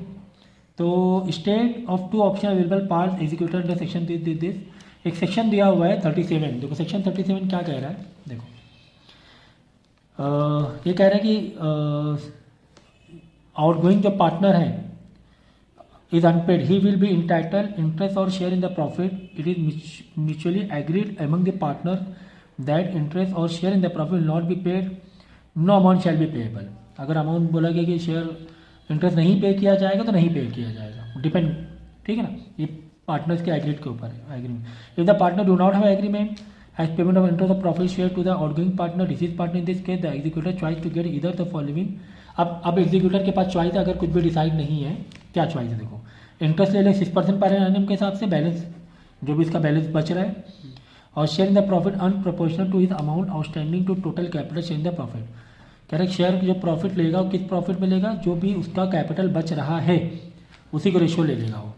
तो state of 2 option available part executor the section this, एक सेक्शन दिया हुआ है 37, देखो सेक्शन 37 क्या कह रहा है, देखो ये कह रहा है कि आउटगोइंग जो पार्टनर है is unpaid, he will be entitle interest और share in the profit, it is mutually agreed among the partner that interest और share in the profit will not be paid, no amount shall be payable. अगर अमाउंट बोला गया कि शेयर इंटरेस्ट नहीं पे किया जाएगा तो नहीं पे किया जाएगा, डिपेंड, ठीक है ना, ये पार्टनर्स के एग्रीड के ऊपर है, agreement. If the partner do not have agreement as payment of interest of profit share to the outgoing partner, deceased partner, in this case the executor choice to get either the following। अब एग्जीक्यूटर के पास चॉइस है, अगर कुछ भी डिसाइड नहीं है, क्या चॉइस है, देखो इंटरेस्ट ले ले 6% पर एनम के हिसाब से, बैलेंस जो भी इसका बैलेंस बच रहा है, और share in the profit unproportional to his amount outstanding to total capital share in the profit. कह रहे शेयर जो प्रॉफिट लेगा किस प्रॉफिट में लेगा, जो भी उसका कैपिटल बच रहा है उसी को रेशियो ले लेगा वो।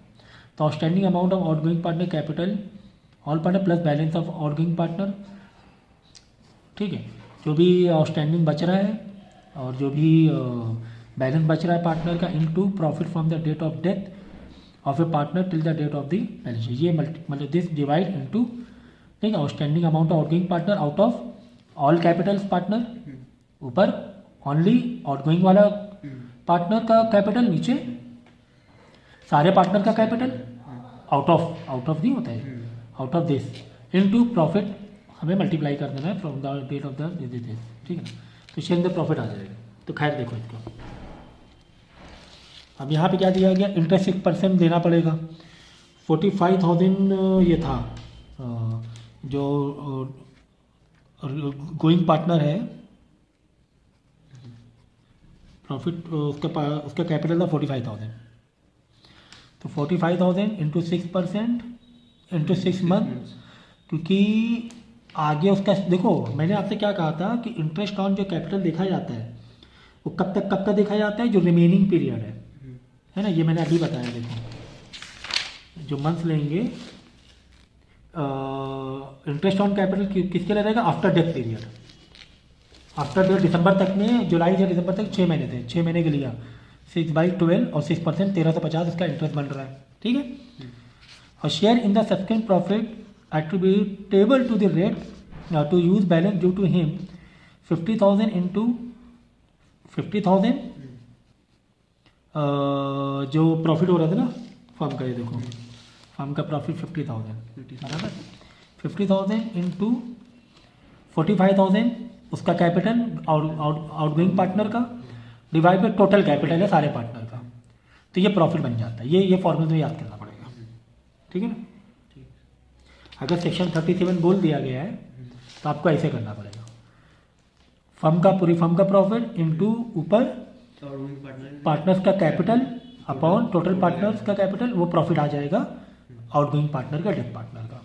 तो outstanding amount of outgoing partner capital all partner plus balance of outgoing partner, ठीक है, जो भी आउटस्टैंडिंग बच रहा है और जो भी बैलेंस बच रहा है पार्टनर का, into profit from the date of death of a partner till the date of the balance sheet, ये मतलब दिस डिवाइड इनटू, ठीक है, outstanding amount of outgoing partner out of all capitals partner, ऊपर ओनली आउटगोइंग वाला पार्टनर का कैपिटल, नीचे सारे पार्टनर का कैपिटल, आउट ऑफ नहीं होता है, out of this into profit हमें मल्टीप्लाई कर देना है from the date of the this, ठीक है, तो शेयर इन द प्रॉफिट आ जाएगा। तो खैर देखो इसको, अब यहाँ पे क्या दिया गया, इंटरेस्ट 6% देना पड़ेगा, 45,000 ये था जो गोइंग पार्टनर है, प्रॉफिट उसका कैपिटल था 45,000, तो 45,000 इंटू 6% इंटू 6 मंथ, क्योंकि आगे उसका देखो मैंने आपसे क्या कहा था कि इंटरेस्ट ऑन जो कैपिटल देखा जाता है वो कब तक देखा जाता है, जो रिमेनिंग पीरियड है ना, ये मैंने अभी बताया। देखो जो मंथ लेंगे इंटरेस्ट ऑन कैपिटल किसके लिए रहेगा, after death period. After death दिसंबर तक में, जुलाई से दिसंबर तक 6 महीने थे, 6 महीने के लिए 6/12 और 6% 1350 इसका इंटरेस्ट बन रहा है, ठीक है। और share in the subsequent profit attributable to the rate to use balance due to him 50,000 into 50,000 जो प्रॉफिट हो रहा था ना फर्म का, ये देखो फर्म का प्रॉफिट 50,000 बराबर, 50,000 इंटू 45,000 उसका कैपिटल आउटगोइंग पार्टनर का डिवाइड बाई टोटल कैपिटल है सारे पार्टनर का, तो ये प्रॉफिट बन जाता है। ये फॉर्मूला में याद करना पड़ेगा, ठीक है ना। अगर सेक्शन 37 बोल दिया गया है तो आपको ऐसे करना पड़ेगा, फर्म का पूरी फर्म का प्रॉफिट इंटू ऊपर पार्टनर्स का कैपिटल अपॉन टोटल पार्टनर्स का कैपिटल, वो प्रॉफिट आ जाएगा आउटगोइंग पार्टनर का डेथ पार्टनर का,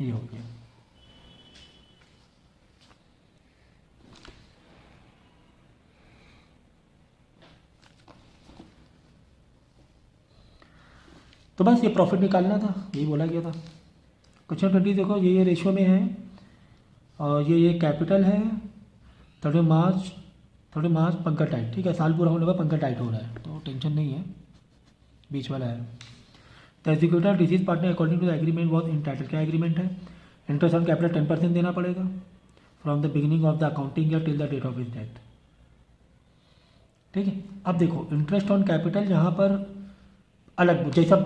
ये हो गया। तो बस ये प्रॉफिट निकालना था, यही बोला गया था। क्वेश्चन 20 देखो, ये रेशियो में है और ये कैपिटल है। 30 मार्च पंखा टाइट, ठीक है, साल पूरा होने पर पंखा टाइट हो रहा है तो टेंशन नहीं है, बीच वाला है। The executor deceased partner according to the agreement was entitled, क्या एग्रीमेंट है, इंटरेस्ट ऑन कैपिटल 10% देना पड़ेगा from the beginning of the accounting year till the date of his death, ठीक है। अब देखो इंटरेस्ट ऑन कैपिटल यहाँ पर अलग जैसा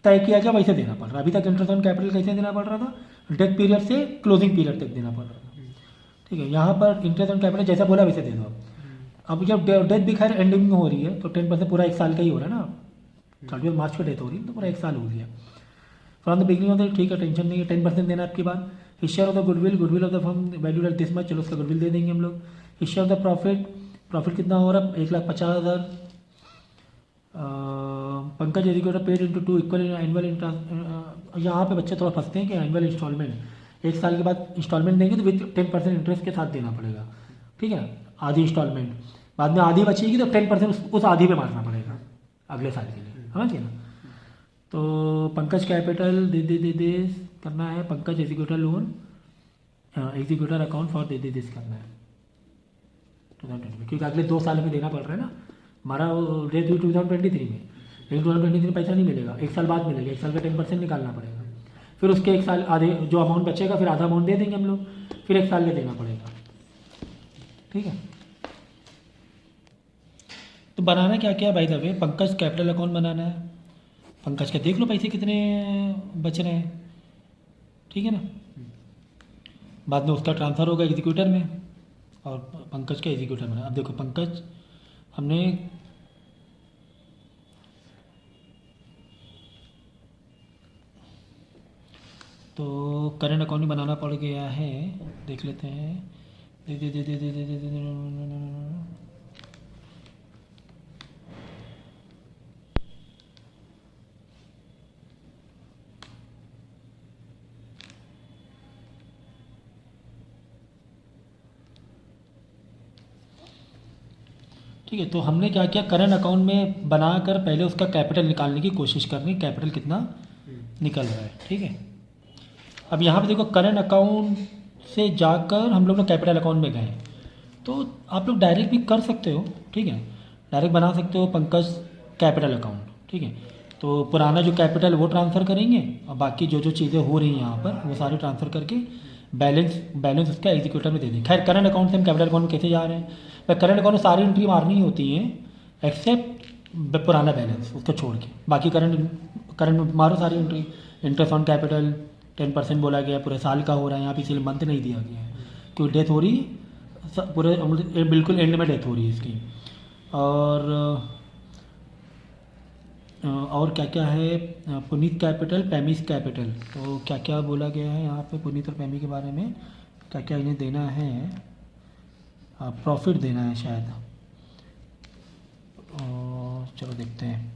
तय किया गया वैसे देना पड़ रहा है। अभी तक इंटरेस्ट ऑन कैपिटल कैसे देना पड़ रहा था, डेथ पीरियड से क्लोजिंग पीरियड तक देना पड़ रहा था, ठीक है। यहाँ पर इंटरेस्ट ऑन कैपिटल जैसा बोला वैसे दे दो। अब जब डेथ भी खैर एंडिंग में हो रही है तो 10% पूरा 1 साल का ही हो रहा है ना, 31 मार्च को डेथ हो रही है तो पूरा 1 साल हो गया from the beginning of the, ठीक है, टेंशन नहीं है। 10% देना आपकी बात। हिस्सा of the goodwill of the firm value at this much, चलो उसका गुडविल दे देंगे हम लोग। हिस्सा ऑफ द प्रॉफिट कितना हो रहा है, 1,50,000। Pankaj educator paid into 2 equal annual interest. यहाँ पे बच्चे थोड़ा फंसते हैं कि एनुअल इंस्टॉलमेंट 1 साल के बाद इंस्टॉलमेंट देंगे तो विथ 10% इंटरेस्ट के साथ देना पड़ेगा, ठीक है, आधी इंस्टॉलमेंट। बाद में आधी बचेगी तो 10% उस आधी पे मारना पड़ेगा अगले साल के लिए, समझ गए ना। तो पंकज कैपिटल दे करना है, Pankaj educator loan executor account for they this करना है 2020, क्योंकि अगले 2 साल में देना पड़ रहा है ना। हमारा डेट हुई 2023 में, लेकिन 2023 में पैसा नहीं मिलेगा, 1 साल बाद मिलेगा। 1 साल का 10% निकालना पड़ेगा, फिर उसके 1 साल आधे जो अमाउंट बचेगा फिर आधा अमाउंट दे देंगे हम लोग, फिर 1 साल में देना पड़ेगा, ठीक है। तो बनाना क्या क्या भाई दबे, पंकज कैपिटल अकाउंट बनाना है। पंकज का देख लो पैसे कितने बच रहे हैं, ठीक है ना। बाद में उसका ट्रांसफ़र होगा एग्जीक्यूटर में और पंकज का एग्जीक्यूटर में। अब देखो पंकज हमने तो करंट अकाउंट बनाना पड़ गया है, देख लेते हैं। ठीक है, तो हमने क्या किया, करंट अकाउंट में बनाकर पहले उसका कैपिटल निकालने की कोशिश करनी, कैपिटल कितना निकल रहा है, ठीक है। अब यहाँ पे देखो करंट अकाउंट से जाकर हम लोग कैपिटल अकाउंट में गए, तो आप लोग डायरेक्ट भी कर सकते हो, ठीक है, डायरेक्ट बना सकते हो पंकज कैपिटल अकाउंट, ठीक है। तो पुराना जो कैपिटल वो ट्रांसफ़र करेंगे और बाकी जो जो चीज़ें हो रही हैं यहाँ पर वो सारी ट्रांसफ़र करके बैलेंस उसका एग्जीक्यूटर में दे दें। खैर करंट अकाउंट से हम कैपिटल अकाउंट में कैसे जा रहे हैं, भाई करंट अकाउंट में सारी एंट्री मारनी होती है एक्सेप्ट पुराना बैलेंस, उसको छोड़ के बाकी करंट मारो सारी एंट्री। इंटरेस्ट ऑन कैपिटल 10% बोला गया, पूरे साल का हो रहा है, यहाँ पे इसलिए मंथ नहीं दिया गया है क्योंकि डेथ हो रही पूरे बिल्कुल एंड में डेथ हो रही है इसकी। और क्या क्या है, पुनीत कैपिटल पैमिस कैपिटल, तो क्या क्या बोला गया है यहाँ पे पुनीत और पैमी के बारे में, क्या क्या इन्हें देना है, प्रॉफिट देना है शायद। चलो देखते हैं।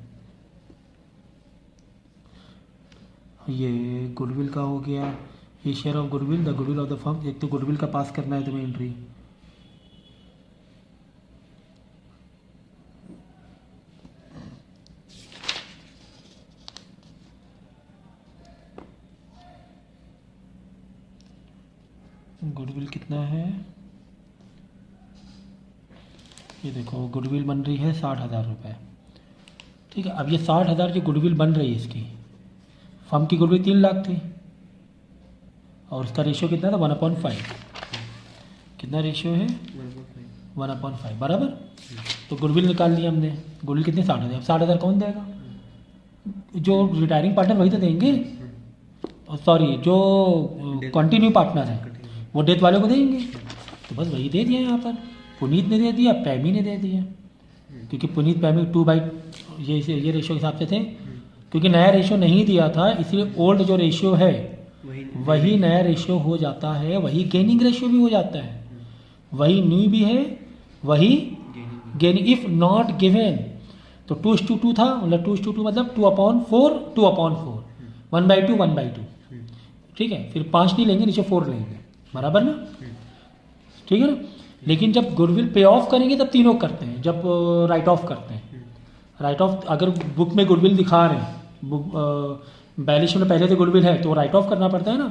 ये गुडविल का हो गया, ये share of goodwill, the goodwill of the firm. एक तो गुडविल का पास करना है तुम्हें एंट्री, गुडविल कितना है, ये देखो गुडविल बन रही है 60,000 रुपये। ठीक है, अब ये 60,000 की गुडविल बन रही है इसकी, फर्म की गुडविल 3 लाख थी और उसका रेशियो कितना था 1/5। कितना रेशियो है 1/5 बराबर। तो गुडविल निकाल लिया हमने, गुडविल कितनी 60,000। अब 60,000 कौन देगा, जो रिटायरिंग पार्टनर वही तो देंगे, सॉरी जो कंटिन्यू पार्टनर है वो डेथ वाले को देंगे। तो बस वही दे दिया यहाँ पर, पुनीत ने दे दिया, पैमी ने दे दिया, क्योंकि पुनीत पैमी 2/, ये रेशियो हिसाब से थे, क्योंकि नया रेशियो नहीं दिया था इसलिए ओल्ड जो रेशियो है वही नया रेशियो हो जाता है, वही गेनिंग रेशियो भी हो जाता है, वही न्यू भी है, वही गेनिंग। इफ नॉट गिवन तो 2:2 था, मतलब 2:2 मतलब 2/4, 2/4, 1/2, 1/2। ठीक है, फिर 5 नहीं लेंगे, नीचे 4 लेंगे, बराबर ना। ठीक है ना, लेकिन जब गुडविल पे ऑफ करेंगे तब तीनों करते हैं, जब राइट ऑफ करते हैं, राइट ऑफ अगर बुक में गुडविल दिखा रहे हैं, बुक बैलेंस शीट में पहले से गुडविल है तो राइट ऑफ करना पड़ता है ना,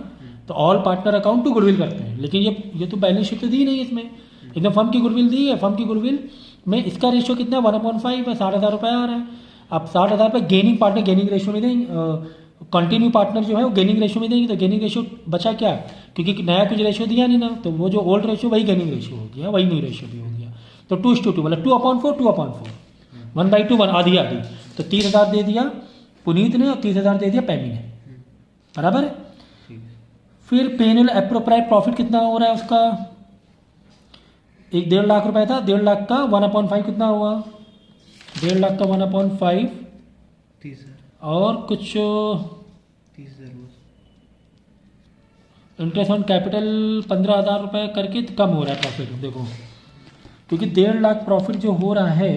तो all partner account to goodwill करते हैं। लेकिन ये तो बैलेंस शीट तो दी नहीं इसमें, एकदम फर्म की गुडविल दी है, फर्म की गुडविल में इसका रेशियो कितना 1/5 है, 60,000 रुपये आ रहा है। अब 60,000 रुपये गेनिंग पार्टनर गेनिंग रेशियो में देंगे, कंटिन्यू पार्टनर जो है वो गेनिंग रेशियो में देंगे, तो गेनिंग रेशियो बचा क्या, क्योंकि नया कुछ रेशियो दिया नहीं ना, तो वो जो ओल्ड रेशियो वही गेनिंग रेशियो हो गया, वही न्यू रेशियो भी हो गया। तो 2:2 मतलब 2/4, 2/4, 1/2, 1 आधी आधी। तो 30,000 दे दिया पुनीत ने और 30,000 दे दिया पैमी ने, बराबर है। फिर पेनल एप्रोप्राइट प्रॉफिट कितना हो रहा है उसका, 1.5 लाख रुपए था, 1.5 लाख का 1/5 कितना हुआ, 1.5 लाख का 1/5 और कुछ 30,000 इंटरेस्ट ऑन कैपिटल 15,000 रुपये करके कम हो रहा है प्रॉफिट। देखो क्योंकि 1.5 लाख प्रॉफिट जो हो रहा है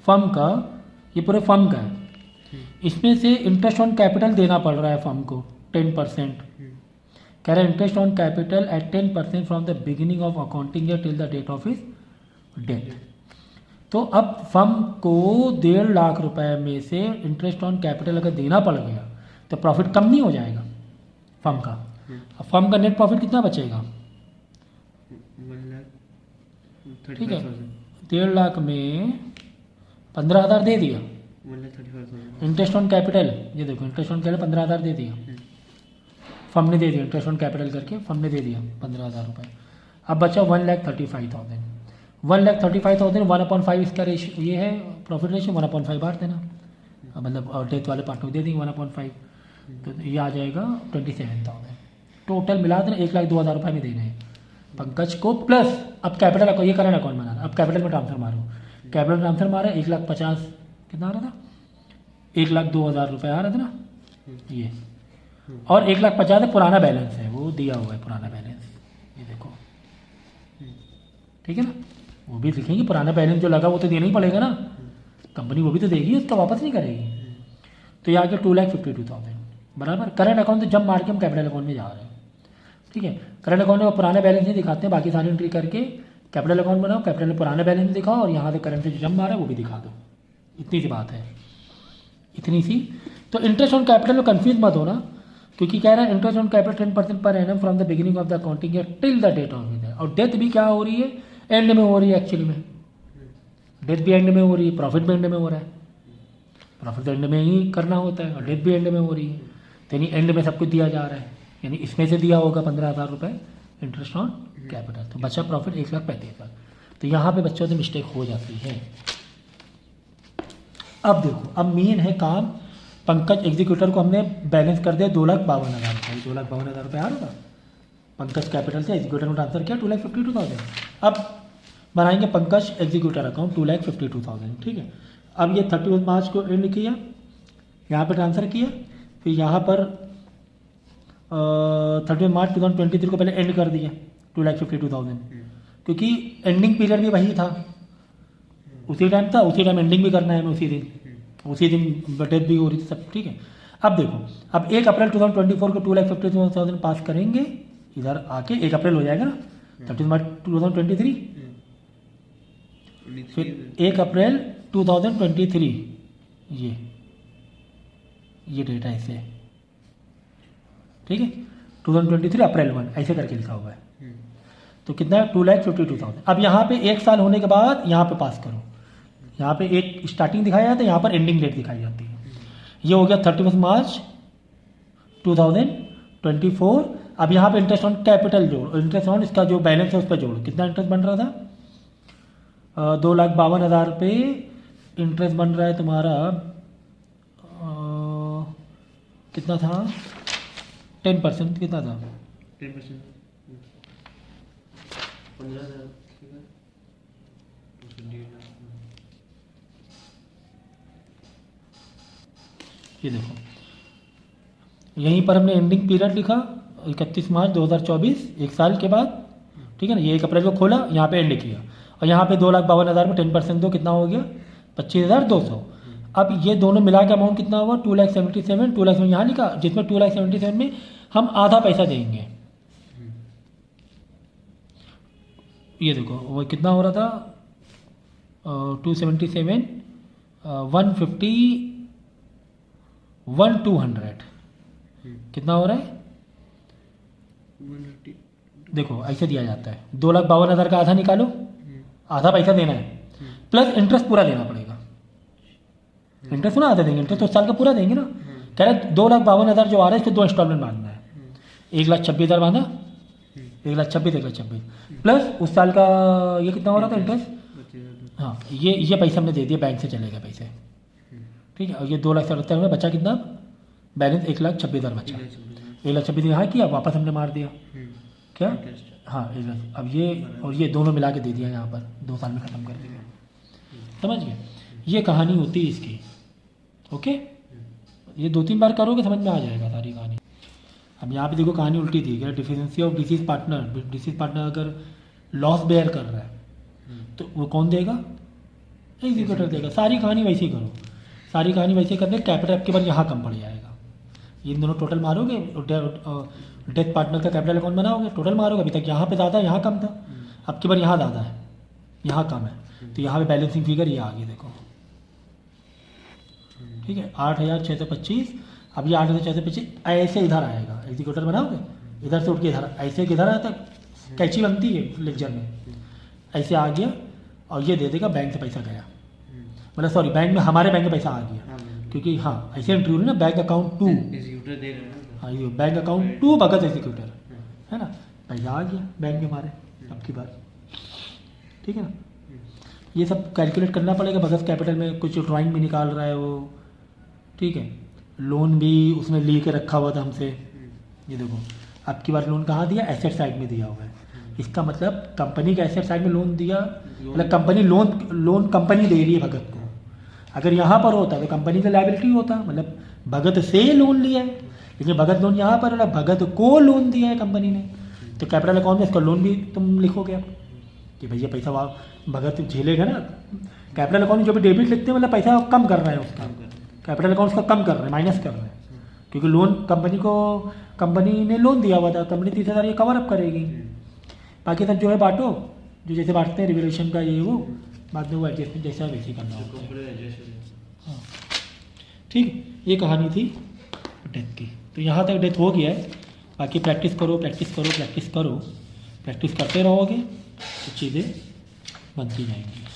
फर्म का, ये पूरे फर्म का है, इसमें से इंटरेस्ट ऑन कैपिटल देना पड़ रहा है फर्म को 10%। कह रहा है interest on capital at 10% from the beginning of accounting year till the date of his death. तो अब फर्म को 1.5 लाख रुपए में से इंटरेस्ट ऑन कैपिटल अगर देना पड़ गया तो प्रॉफिट कम नहीं हो जाएगा फर्म का। अब फर्म का नेट प्रॉफिट कितना बचेगा, 1,35,000। ठीक है, 1.5 लाख में 15,000 दे दिया, 1,35,000 इंटरेस्ट ऑन कैपिटल, ये देखो इंटरेस्ट ऑन कैपिटल 15,000 दे दिया, फर्म ने दे दिया, इंटरेस्ट ऑन कैपिटल करके फर्म ने दे दिया 15,000 रुपये। अब बचा 1,35,000, 1,35,000 1/5 इसका रेशियो ये है प्रॉफिट रेशियो, 1/5 बांट देना, मतलब डेथ वाले पार्टनर को दे देंगे 1/5, तो ये आ जाएगा 27,000। टोटल मिला देना 1,02,000 रुपये में देने हैं पंकज को, प्लस अब कैपिटल अकाउंट, ये करंट अकाउंट बनाना, अब कैपिटल में ट्रांसफर मारो, कैपिटल ट्रांसफर मारा 1,50,000 कितना आ रहा था, 1,02,000 रुपये आ रहा था ना ये, और 1,50,000 पुराना बैलेंस है, वो दिया हुआ है पुराना बैलेंस, ये देखो, ठीक है ना, वो भी लिखेंगे पुराना बैलेंस जो लगा वो तो देना ही पड़ेगा ना, कंपनी वो भी तो देगी, उसका वापस नहीं करेगी। तो ये आ गया 2,52,000 बराबर। करंट अकाउंट से जब मार के हम कैपिटल अकाउंट में जा रहे हैं, ठीक है, करंट अकाउंट में पुराना बैलेंस नहीं दिखाते हैं, बाकी सारी एंट्री करके कैपिटल अकाउंट बनाओ, कैपिटल में पुराना बैलेंस दिखाओ और यहाँ से करंट से जो जम मारा है वो भी दिखा दो, इतनी सी बात है, इतनी सी। तो इंटरेस्ट ऑन कैपिटल में कन्फ्यूज मत होना, क्योंकि कह रहा है interest on capital 10% per annum from the beginning of the accounting year till the date of death, और डेथ भी क्या हो रही है, एंड में हो रही है, एक्चुअली में डेथ भी एंड में हो रही है, प्रॉफिट भी एंड में हो रहा है, प्रॉफिट तो एंड में ही करना होता है और डेथ भी एंड में हो रही है, तो यानी एंड में सब कुछ दिया जा रहा है, यानी इसमें से दिया होगा 15,000 रुपये इंटरेस्ट ऑन कैपिटल, तो बचा प्रॉफिट 1,35,000। तो यहाँ पे बच्चों से मिस्टेक हो जाती है। अब देखो, अब मेन है काम, पंकज एग्जीक्यूटर को हमने बैलेंस कर दिया 2,52,000 रुपये, 2,52,000 रुपये आ रहा था, पंकज कैपिटल से एग्जीक्यूटर में ट्रांसफर किया 2,52,000। अब बनाएंगे पंकज एग्जीक्यूटर अकाउंट 2,52,000, ठीक है। अब ये 31 मार्च को एंड किया, यहाँ पे ट्रांसफ़र किया, फिर यहाँ पर 31 मार्च 2023 को पहले एंड कर दिया 2,52,000, क्योंकि एंडिंग पीरियड भी वही था, उसी टाइम था, उसी टाइम एंडिंग भी करना है हमें उसी दिन डेथ भी हो रही थी सब, ठीक है। अब देखो, अब 1 अप्रैल 2024 को 2,50,000 पास करेंगे, इधर आके 1 अप्रैल हो जाएगा ना, 30 मार्च 2023, फिर 1 अप्रैल 2023 ये डेट है ऐसे, ठीक है, 2023 अप्रैल 1 ऐसे करके लिखा हुआ है। तो कितना है 2,52,000। अब यहाँ पे 1 साल होने के बाद यहाँ पे पास करो, यहाँ पे एक स्टार्टिंग दिखाया जाता है, यहाँ पर एंडिंग डेट दिखाई जाती है। ये हो गया 31 मार्च 2024। अब यहाँ पे इंटरेस्ट ऑन कैपिटल जोड़, इंटरेस्ट ऑन इसका जो बैलेंस है उस पर जोड़, कितना इंटरेस्ट बन रहा था 2,52,000 रुपये इंटरेस्ट बन रहा है तुम्हारा, कितना था 10% कितना था 10%, 15,000, ठीक है, 1.5 लाख। ये देखो, यहीं पर हमने एंडिंग पीरियड लिखा 31 मार्च 2024, 1 साल के बाद, ठीक है ना। ये 1 अप्रैल को खोला, यहाँ पे एंड किया, और यहाँ पे 2,52,000 में 10% दो, कितना हो गया 25,200। अब ये दोनों मिला के अमाउंट कितना हुआ 2,77,000, 2,00,000 यहाँ लिखा, जिसमें 2,77,000 में हम आधा पैसा देंगे। ये देखो वो कितना हो रहा था 277, 150, 1,200 कितना हो रहा है 150, देखो ऐसे दिया जाता है। 2,52,000 का आधा निकालो, आधा पैसा देना है, प्लस इंटरेस्ट पूरा देना पड़ेगा। इंटरेस्ट ना आधा देंगे, इंटरेस्ट तो साल का पूरा देंगे ना। कह रहे 2,52,000 जो आ रहा है इसके 2 इंस्टॉलमेंट बांधना है, 1,26,000 बांधा, 1,26,000, 1,26,000 प्लस उस साल का ये कितना हो रहा था इंटरेस्ट, हाँ ये पैसा हमने दे दिया, बैंक से चले गए पैसे, ठीक है। और ये 2,77,000 में बचा कितना बैलेंस, 1,26,000 बचा, 1,26,000 यहाँ किया, वापस हमने मार दिया क्या, हाँ 1,00,000। अब ये और ये दोनों मिला के दे दिया यहाँ पर, 2 साल में ख़त्म कर दिया, समझ गए। ये कहानी होती है इसकी, ओके। ये 2-3 बार करोगे समझ में आ जाएगा सारी कहानी। अब यहाँ पे देखो कहानी उल्टी थी, क्या deficiency of disease partner, disease partner अगर लॉस बेयर कर रहा है तो वो कौन देगा, एग्जीक्यूटर देगा। सारी कहानी वैसे ही करो, सारी कहानी वैसे करने, कैपिटल आपके बाद यहाँ कम पड़ जाएगा। ये दोनों टोटल मारोगे, डेथ पार्टनर का कैपिटल अकाउंट बनाओगे, टोटल मारोगे, अभी तक यहाँ पे ज़्यादा यहाँ कम था, अब की बार यहाँ ज़्यादा है, यहाँ कम है, तो यहाँ पे बैलेंसिंग फिगर ये आ गई देखो, ठीक है 8,625। अब ये 8,625 ऐसे इधर आएगा, एग्जीक्यूटर बनाओगे, इधर से उठ के इधर ऐसे किधर आता है, कैची बनती है लेक्चर में, ऐसे आ गया, और ये दे देगा बैंक से पैसा गया, मतलब सॉरी बैंक में, हमारे बैंक में पैसा आ गया, क्योंकि हाँ ऐसे एंट्री हो रही ना, बैंक अकाउंट 2, एग्जीक्यूटर दे रहा है ना, हाँ ये बैंक अकाउंट 2 भगत एग्जीक्यूटर है ना, पैसा आ गया बैंक में हमारे अब की बार, ठीक है ना। ये सब कैलकुलेट करना पड़ेगा, भगत कैपिटल में कुछ ड्राइंग भी निकाल रहा है वो, ठीक है। लोन भी उसने ले के रखा हुआ था हमसे, ये देखो अब की बार लोन कहाँ दिया, एसेट साइड में दिया हुआ है, इसका मतलब कंपनी का एसेट साइड में लोन दिया, मतलब कंपनी लोन कंपनी दे रही है भगत को। अगर यहाँ पर होता तो कंपनी का लायबिलिटी होता, मतलब भगत से लोन लिया है, लेकिन भगत लोन यहाँ पर मतलब भगत को लोन दिया है कंपनी ने, तो कैपिटल अकाउंट में इसका लोन भी तुम लिखोगे आप कि भैया पैसा भगत झेलेगा ना। कैपिटल अकाउंट में जो भी डेबिट लिखते हैं मतलब पैसा कम कर रहा है उसका, कैपिटल अकाउंट उसका कम कर रहे हैं, माइनस कर रहे हैं, क्योंकि लोन कंपनी ने लोन दिया हुआ था, कंपनी 30,000 ये कवर अप करेगी। बाकी सब जो है बांटो, जो जैसे बांटते हैं रिवोल्यूशन का ये वो, बाद में वो एडजस्टमेंट जैसा वैसे ही करना होता है, हाँ ठीक। ये कहानी थी डेथ की, तो यहाँ तक डेथ हो गया है। बाकी प्रैक्टिस करो, प्रैक्टिस करो, प्रैक्टिस करो, प्रैक्टिस करते रहोगे तो चीज़ें बनती जाएंगी।